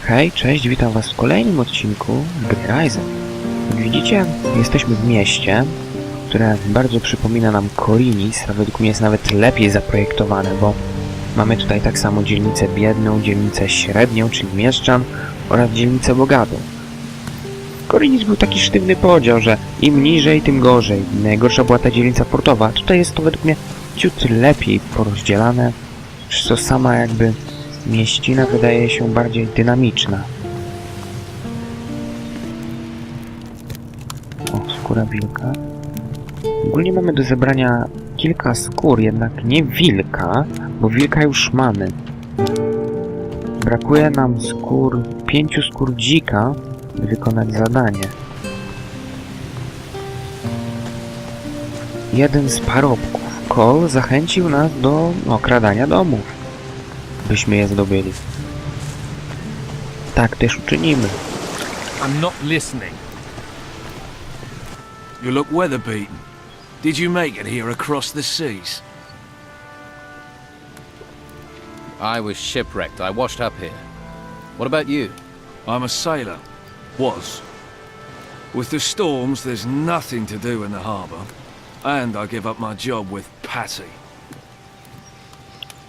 Hej, cześć, witam was w kolejnym odcinku gry Ryzen. Jak widzicie, jesteśmy w mieście, które bardzo przypomina nam Korinis, a według mnie jest nawet lepiej zaprojektowane, bo mamy tutaj tak samo dzielnicę biedną, dzielnicę średnią, czyli mieszczan, oraz dzielnicę bogatą. Korinis był taki sztywny podział, że im niżej, tym gorzej. Najgorsza była ta dzielnica portowa, a tutaj jest to według mnie ciut lepiej porozdzielane, przez co sama jakby mieścina wydaje się bardziej dynamiczna. O, skóra wilka. Ogólnie mamy do zebrania kilka skór, jednak nie wilka, bo wilka już mamy. Brakuje nam 5 skór dzika, by wykonać zadanie. Jeden z parobków, Kol, zachęcił nas do okradania domów, byśmy je zdobyli. Tak też uczynimy. I'm not listening. You look weather-beaten. Did you make it here across the seas? I was shipwrecked. I washed up here. What about you? I'm a sailor. Was. With the storms, there's nothing to do in the harbour. And I give up my job with Patty.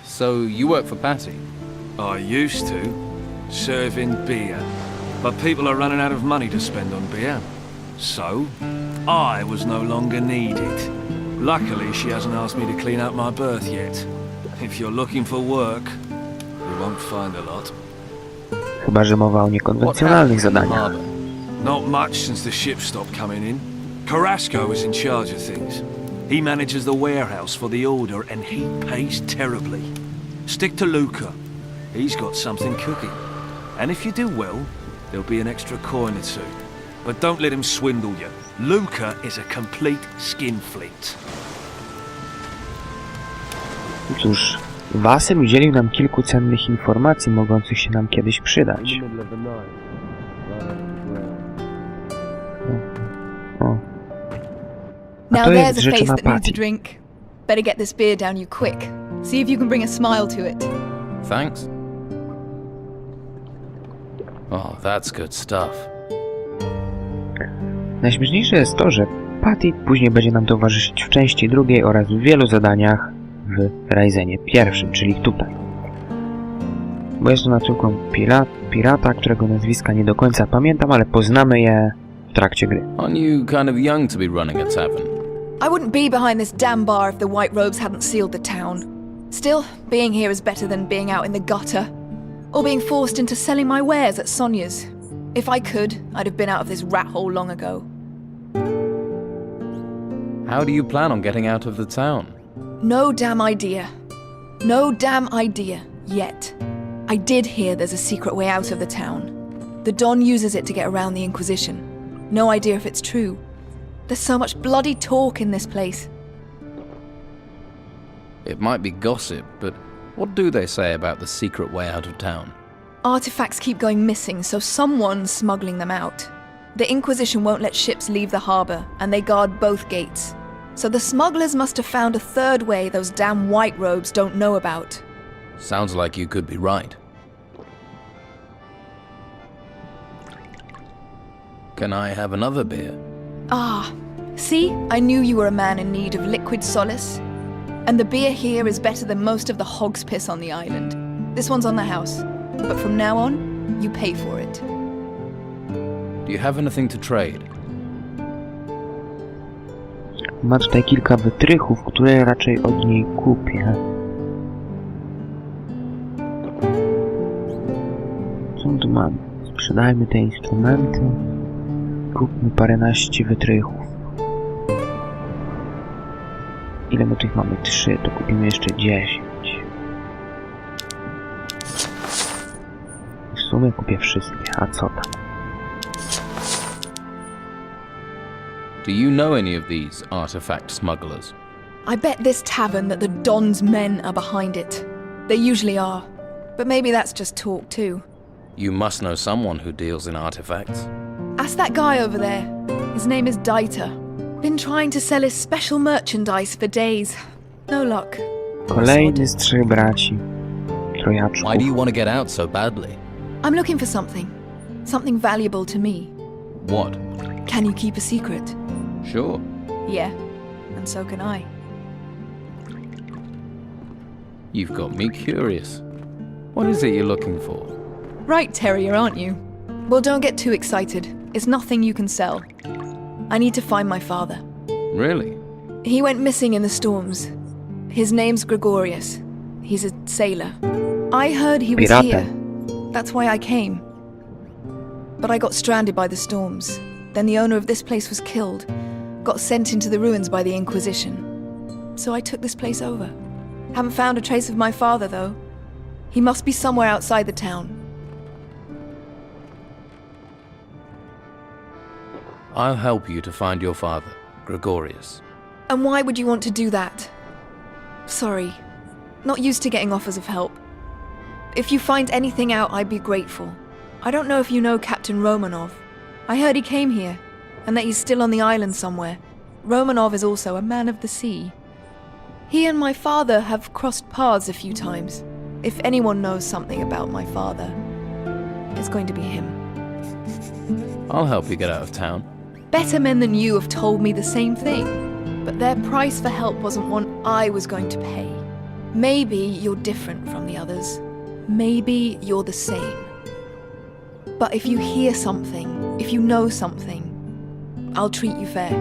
So you work for Patty? I used to, serving beer. But people are running out of money to spend on beer. So, I was no longer needed. Luckily, she hasn't asked me to clean up my berth yet. If you're looking for work, you won't find a lot. Chyba że mowa o niekonwencjonalnych zadaniach. Not much since the ship stopped coming in. Carasco is in charge of things. He manages the warehouse for the order and he pays terribly. Stick to Lukora. He's got something cooking. And if you do well, there'll be an extra coin or two. But don't let him swindle you. Lukora is a complete skinflint. Cóż, Wasem udzielił nam kilku cennych informacji, mogących się nam kiedyś przydać. Now there's a face that needs a drink. Better get this beer down you quick. See if you can bring a smile to it. Thanks. Oh, that's good stuff. Najśmieszniejsze jest to, że Patty później będzie nam towarzyszyć w części drugiej oraz w wielu zadaniach w Ryzenie pierwszym, czyli tutaj. Bo jest ona córką pirata, którego nazwiska nie do końca pamiętam, ale poznamy je w trakcie gry. Aren't you kind of young to be running a tavern? I wouldn't be behind this damn bar if the White Robes hadn't sealed the town. Still, being here is better than being out in the gutter. Or being forced into selling my wares at Sonia's. If I could, I'd have been out of this rat hole long ago. How do you plan on getting out of the town? No damn idea. No damn idea. Yet. I did hear there's a secret way out of the town. The Don uses it to get around the Inquisition. No idea if it's true. There's so much bloody talk in this place. It might be gossip, but what do they say about the secret way out of town? Artifacts keep going missing, so someone's smuggling them out. The Inquisition won't let ships leave the harbor, and they guard both gates. So the smugglers must have found a third way those damn White Robes don't know about. Sounds like you could be right. Can I have another beer? Ah, see? I knew you were a man in need of liquid solace. And the beer here is better than most of the hog's piss on the island. This one's on the house. But from now on, you pay for it. Do you have anything to trade? Ma tutaj kilka wytrychów, które raczej od niej kupię. Co tu mamy? Sprzedajmy te instrumenty. Kupmy paręnaście wytrychów. Ile my tych mamy? 3, to kupimy jeszcze 10. W sumie kupię wszystkie, a co tam? Do you know any of these artifact smugglers? I bet this tavern that the Don's men are behind it. They usually are. But maybe that's just talk too. You must know someone who deals in artifacts. Ask that guy over there. His name is Dieter. Been trying to sell his special merchandise for days. No luck. Kolejny z 3 braci. Trojaczków. Why do you want to get out so badly? I'm looking for something. Something valuable to me. What? Can you keep a secret? Sure. Yeah, and so can I. You've got me curious. What is it you're looking for? Right, terrier, aren't you? Well, don't get too excited. It's nothing you can sell. I need to find my father. Really? He went missing in the storms. His name's Gregorius. He's a sailor. I heard he was Pirata. here. That's why I came. But I got stranded by the storms. Then the owner of this place was killed. Got sent into the ruins by the Inquisition. So I took this place over. Haven't found a trace of my father, though. He must be somewhere outside the town. I'll help you to find your father, Gregorius. And why would you want to do that? Sorry. Not used to getting offers of help. If you find anything out, I'd be grateful. I don't know if you know Captain Romanov. I heard he came here, and that he's still on the island somewhere. Romanov is also a man of the sea. He and my father have crossed paths a few times. If anyone knows something about my father, it's going to be him. I'll help you get out of town. Better men than you have told me the same thing, but their price for help wasn't one I was going to pay. Maybe you're different from the others. Maybe you're the same. But if you hear something, if you know something, I'll treat you fair.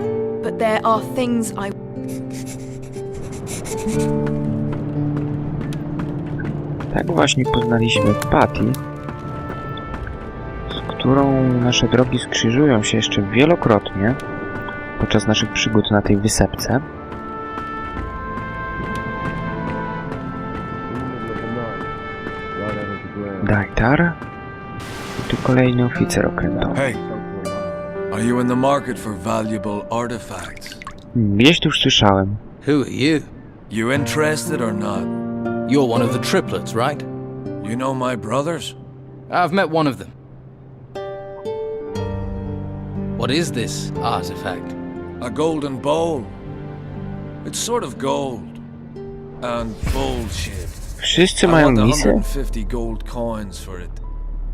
But there are things I... Tak właśnie poznaliśmy Patty, z którą nasze drogi skrzyżują się jeszcze wielokrotnie podczas naszych przygód na tej wysepce. Dajtar i tu kolejny oficer okrętowy. Hey, are you in the market for valuable artifacts? Gdzieś tu już słyszałem. Who are you? You interested or not? You're one of the triplets, right? You know my brothers? I've met one of them. What is this artifact? A golden bowl. It's sort of gold. And bullshit. Wszyscy I mają want misy? 150 gold coins for it.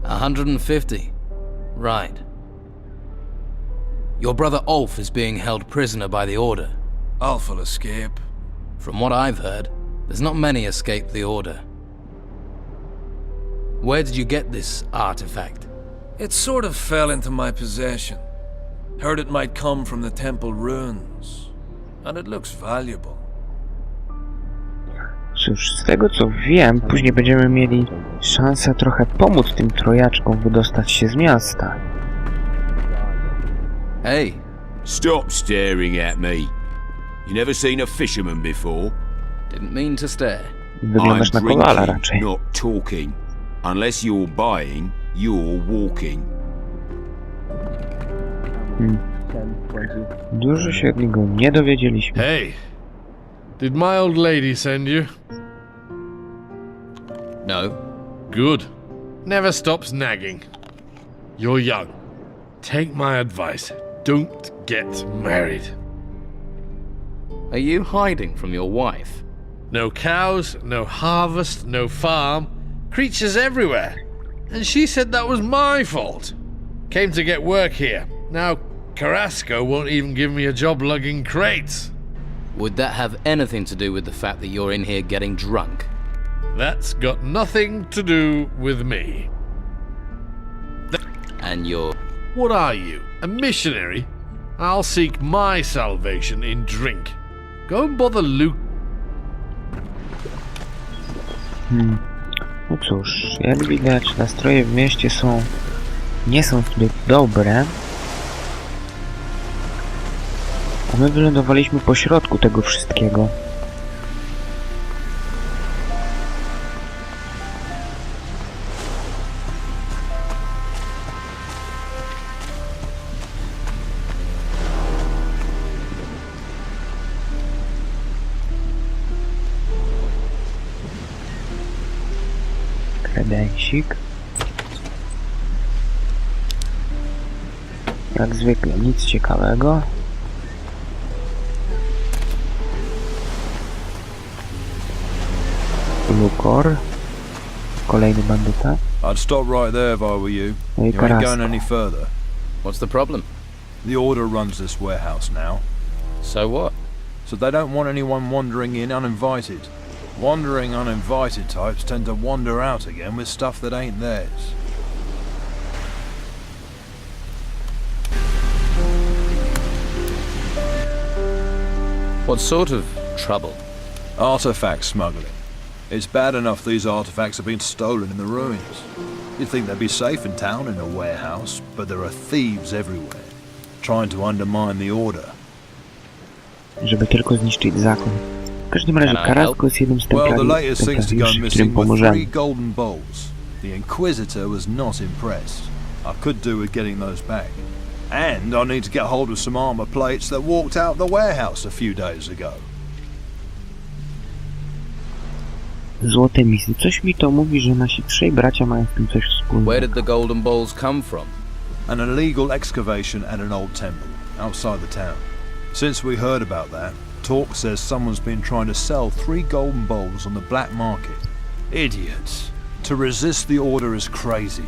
150. Right. Your brother Ulf is being held prisoner by the Order. Alpha will escape. From what I've heard, there's not many escape the Order. Where did you get this artifact? It sort of fell into my possession. Heard it might come from the temple ruins. And it looks valuable. Cóż, z tego co wiem, później będziemy mieli szansę trochę pomóc tym trojaczkom wydostać się z miasta. Hey, Stop staring at me. You never seen a fisherman before? didn't mean to stare. Wyglądasz na kowala raczej. not talking. Unless you're buying, you're walking. Dużo się od niego nie dowiedzieliśmy. Hey, did my old lady send you? No. Good. Never stops nagging. You're young. Take my advice. Don't get married. Are you hiding from your wife? No cows, no harvest, no farm. Creatures everywhere. And she said that was my fault. Came to get work here. Now Carasco won't even give me a job lugging crates. Would that have anything to do with the fact that you're in here getting drunk? That's got nothing to do with me. And you're... What are you? A missionary? I'll seek my salvation in drink. Go and bother Luke. No cóż, jak widać, nastroje w mieście nie są zbyt dobre. A my wylądowaliśmy po środku tego wszystkiego. Kredensik. Jak zwykle nic ciekawego. Lukor. kolejny bandyta. I'd stop right there if I were you. No i You ain't going Carasco. any further. What's the problem? The Order runs this warehouse now, So what? so they don't want anyone wandering in uninvited. Wandering uninvited types tend to wander out again with stuff that ain't theirs. What sort of trouble? Artifact smuggling. It's bad enough these artifacts have been stolen in the ruins. You'd think they'd be safe in town in a warehouse, but there are thieves everywhere, trying to undermine the Order. Żeby tylko zniszczyć zakon. W każdym razie Can I Carasco jest jednym z Well, the latest things to go templariuszy, którym missing were 3 pomożemy. golden bowls. The Inquisitor was not impressed. I could do with getting those back. And I need to get hold of some armor plates that walked out the warehouse a few days ago. Złote misy. Coś mi to mówi, że nasi trzej bracia mają w tym coś Where wspólnego. did the golden balls come from? An illegal excavation at an old temple outside the town. Since we heard about that, talk says someone's been trying to sell 3 golden bowls on the black market. Idiots. To resist the Order is crazy.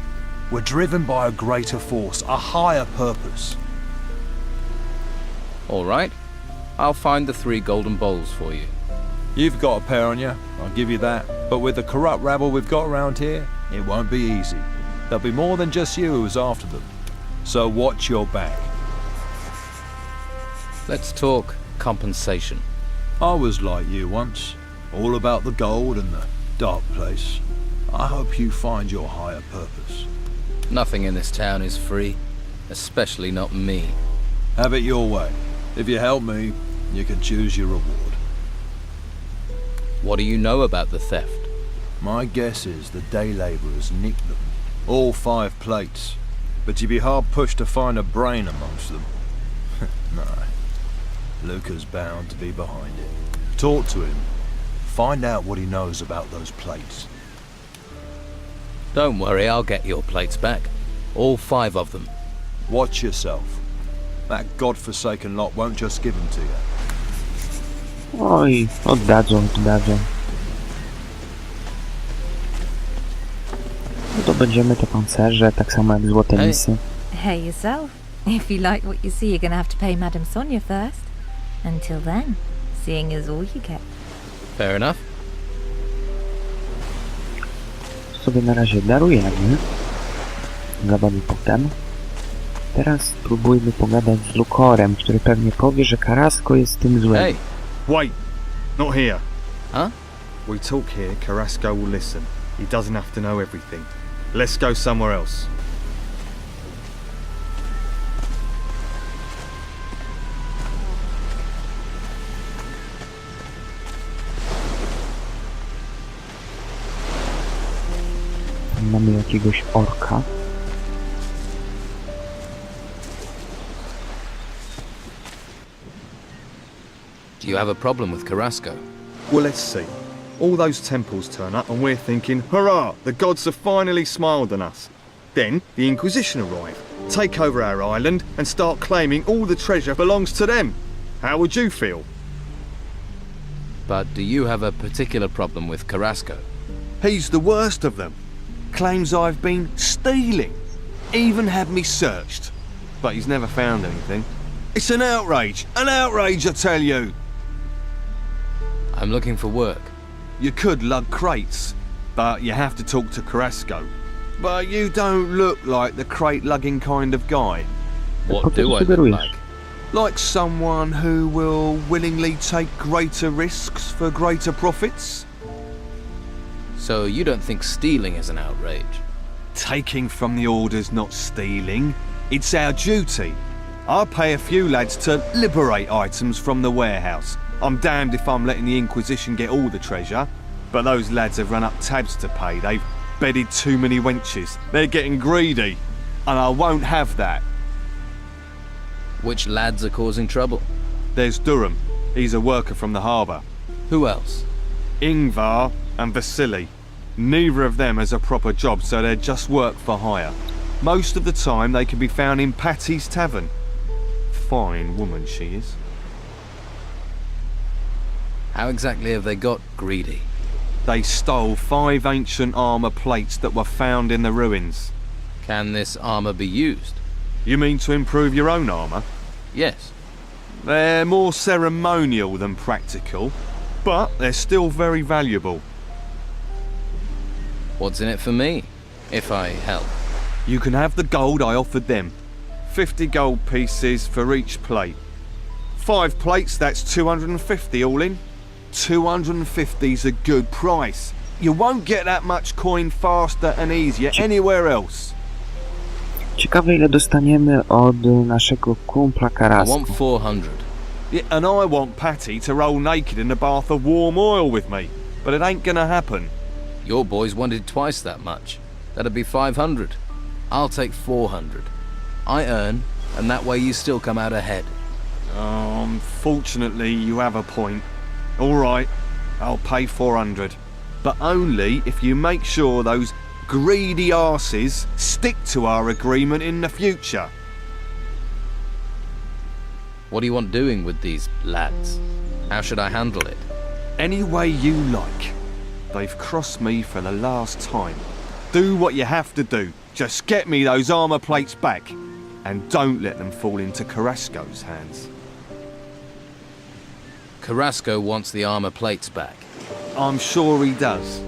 We're driven by a greater force, a higher purpose. All right. I'll find the 3 golden bowls for you. You've got a pair on you, I'll give you that. But with the corrupt rabble we've got around here, it won't be easy. There'll be more than just you who's after them. So watch your back. Let's talk compensation. I was like you once, all about the gold and the dark place. I hope you find your higher purpose. Nothing in this town is free, especially not me. Have it your way. If you help me, you can choose your reward. What do you know about the theft? My guess is the day labourers nicked them. All 5 plates. But you'd be hard-pushed to find a brain amongst them. No. Luca's bound to be behind it. Talk to him. Find out what he knows about those plates. Don't worry, I'll get your plates back. All 5 of them. Watch yourself. That godforsaken lot won't just give them to you. Oj, oddadzą. No to będziemy te pancerze, tak samo jak złote Hej. misy. Hey yourself. If you like what you see, you're gonna have to pay Madame Sonia first. Until then, seeing is all you get. Fair enough. Sobie na razie darujemy. Zabawy potem. Teraz spróbujmy pogadać z Lukorem, który pewnie powie, że Carasco jest tym złym. Hey, Wait, not here. huh? We talk here, Carasco will listen. He doesn't have to know everything. Let's go somewhere else. Mamy jakiegoś orka. Do you have a problem with Carasco? Well, let's see. All those temples turn up and we're thinking, hurrah, the gods have finally smiled on us. Then the Inquisition arrive, take over our island and start claiming all the treasure belongs to them. How would you feel? But do you have a particular problem with Carasco? He's the worst of them. Claims I've been stealing. Even had me searched. But he's never found anything. It's an outrage, I tell you. I'm looking for work. You could lug crates, but you have to talk to Carasco. But you don't look like the crate-lugging kind of guy. What do I look sugerujesz? like? Like someone who will willingly take greater risks for greater profits. So you don't think stealing is an outrage? Taking from the Order's not stealing. It's our duty. I pay a few lads to liberate items from the warehouse. I'm damned if I'm letting the Inquisition get all the treasure. But those lads have run up tabs to pay. They've bedded too many wenches. They're getting greedy. And I won't have that. Which lads are causing trouble? There's Durham. He's a worker from the harbour. Who else? Ingvar and Vasily. Neither of them has a proper job, so they're just work for hire. Most of the time they can be found in Patty's Tavern. Fine woman she is. How exactly have they got greedy? they stole 5 ancient armour plates that were found in the ruins. Can this armor be used? You mean to improve your own armour? Yes. They're more ceremonial than practical, but they're still very valuable. What's in it for me, if I help? You can have the gold I offered them. 50 gold pieces for each plate. 5 plates, that's 250 all in. 250's a good price. You won't get that much coin faster and easier anywhere else. Ciekawe, ile dostaniemy od naszego kumpla I Carasco. want 400. Yeah, and I want Patty to roll naked in a bath of warm oil with me. But it ain't gonna happen. Your boys wanted twice that much. That'd be 500. I'll take 400. I earn, and that way you still come out ahead. Unfortunately, you have a point. All right, I'll pay 400. But only if you make sure those greedy arses stick to our agreement in the future. What do you want doing with these lads? How should I handle it? Any way you like. They've crossed me for the last time. Do what you have to do. Just get me those armour plates back. And don't let them fall into Carasco's hands. Carasco wants the armor plates back. I'm sure he does.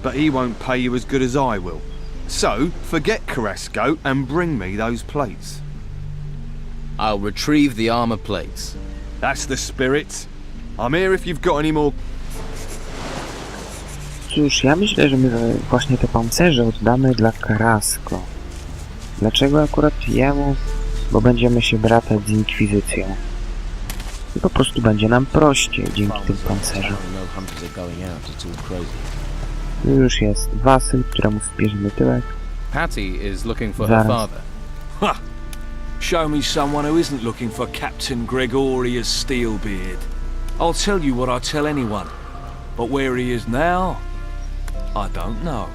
But he won't pay you as good as I will. So, forget Carasco and bring me those plates. I'll retrieve the armor plates. That's the spirit. I'm here if you've got any more. Cóż, ja myślę, że my właśnie te pancerze oddamy dla Carasco. Dlaczego akurat jemu? Bo będziemy się bratać z Inkwizycją. I po prostu będzie nam prościej dzięki tym pancerzom. Już jest Wasyl, któremu wpierzymy tyłek. Patty is looking for her Zaraz. father. Ha! Show me someone who isn't looking for Captain Gregorius Steelbeard. I'll tell you what I tell anyone. But where he is now, I don't know.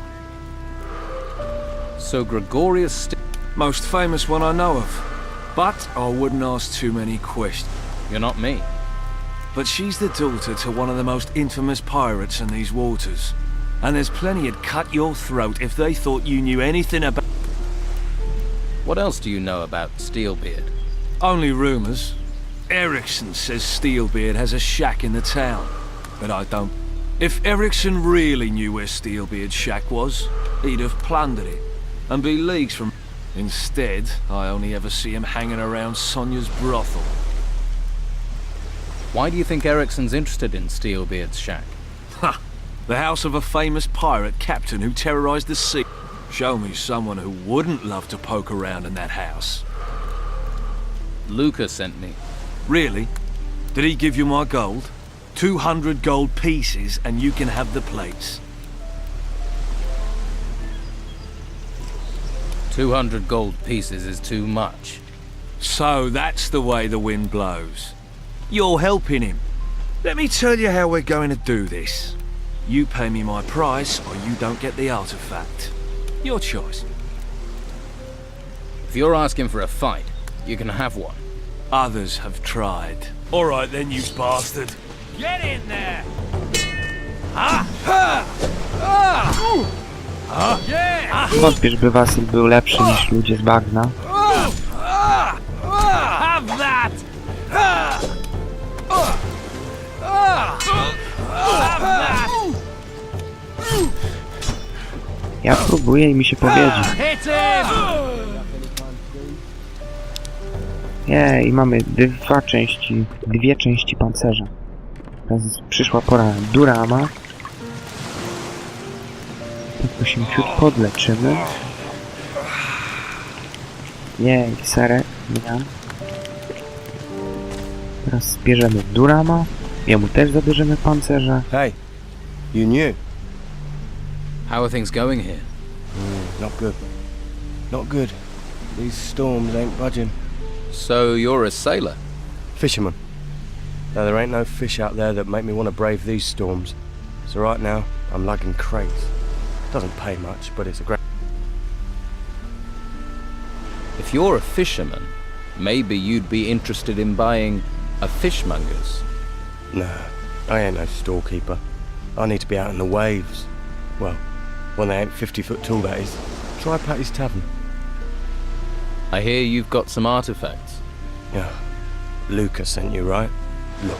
So Gregorius Most famous one I know of. But I wouldn't ask too many questions. You're not me. But she's the daughter to one of the most infamous pirates in these waters. And there's plenty who'd cut your throat if they thought you knew anything about... What else do you know about Steelbeard? Only rumours. Erickson says Steelbeard has a shack in the town. But I don't... If Erickson really knew where Steelbeard's shack was, he'd have plundered it. And be leagues from... Instead, I only ever see him hanging around Sonia's brothel. Why do you think Erickson's interested in Steelbeard's shack? Ha! The house of a famous pirate captain who terrorized the sea. Show me someone who wouldn't love to poke around in that house. Luca sent me. Really? Did he give you my gold? 200 gold pieces and you can have the plates. 200 gold pieces is too much. So that's the way the wind blows. You're helping him. Let me tell you how we're going to do this. You pay me my price or you don't get the artifact. Your choice. If you're asking for a fight, you can have one. Others have tried. All right then, you bastard. Get in there! Wątpię, żeby Wasyl był lepszy niż ludzie z bagna. Have that! Ja próbuję i mi się powiedzie. Hit him! I mamy dwie części pancerza. Teraz przyszła pora Durama. Tylko się ciut podleczymy. Serek, nie. Teraz zbierzemy Durama. Jemu też zabierzemy pancerza. Hey, you knew? How are things going here? Not good. Not good. These storms ain't budging. So you're a sailor? Fisherman. Now there ain't no fish out there that make me want to brave these storms. So right now, I'm lugging crates. Doesn't pay much, but it's a great... If you're a fisherman, maybe you'd be interested in buying a fishmonger's. Nah, I ain't no storekeeper. I need to be out in the waves. Well, when they ain't 50 foot tall, that is. Try Patty's Tavern. I hear you've got some artifacts. Yeah. Luca sent you, right? Look,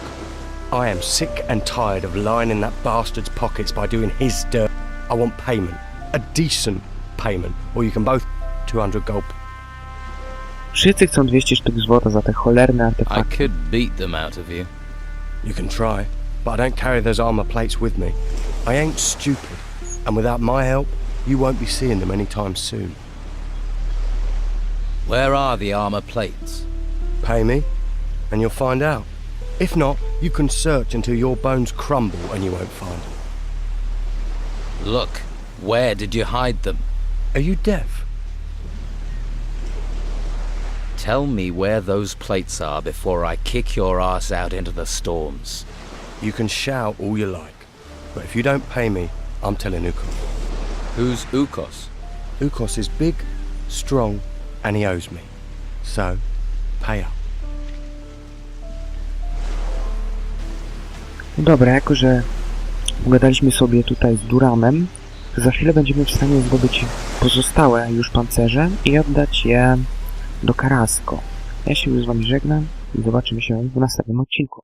I am sick and tired of lying in that bastard's pockets by doing his dirt. I want payment. A decent payment. Or you can both 200 gold. Wszyscy chcą 200 sztuk złota za te cholerne I artefakty. could beat them out of you. You can try, but I don't carry those armor plates with me. I ain't stupid, and without my help, you won't be seeing them anytime soon. Where are the armor plates? Pay me, and you'll find out. If not, you can search until your bones crumble and you won't find them. Look, where did you hide them? Are you deaf? Tell me where those plates are before I kick your ass out into the storms. You can shout all you like, but if you don't pay me, I'm telling Ukos. Who's Ukos? Ukos is big, strong, and he owes me. So, pay up. Dobra, jako że pogadaliśmy sobie tutaj z Duranem, to za chwilę będziemy w stanie zdobyć pozostałe już pancerze i oddać je do Carasco. Ja się już z wami żegnam i zobaczymy się w następnym odcinku.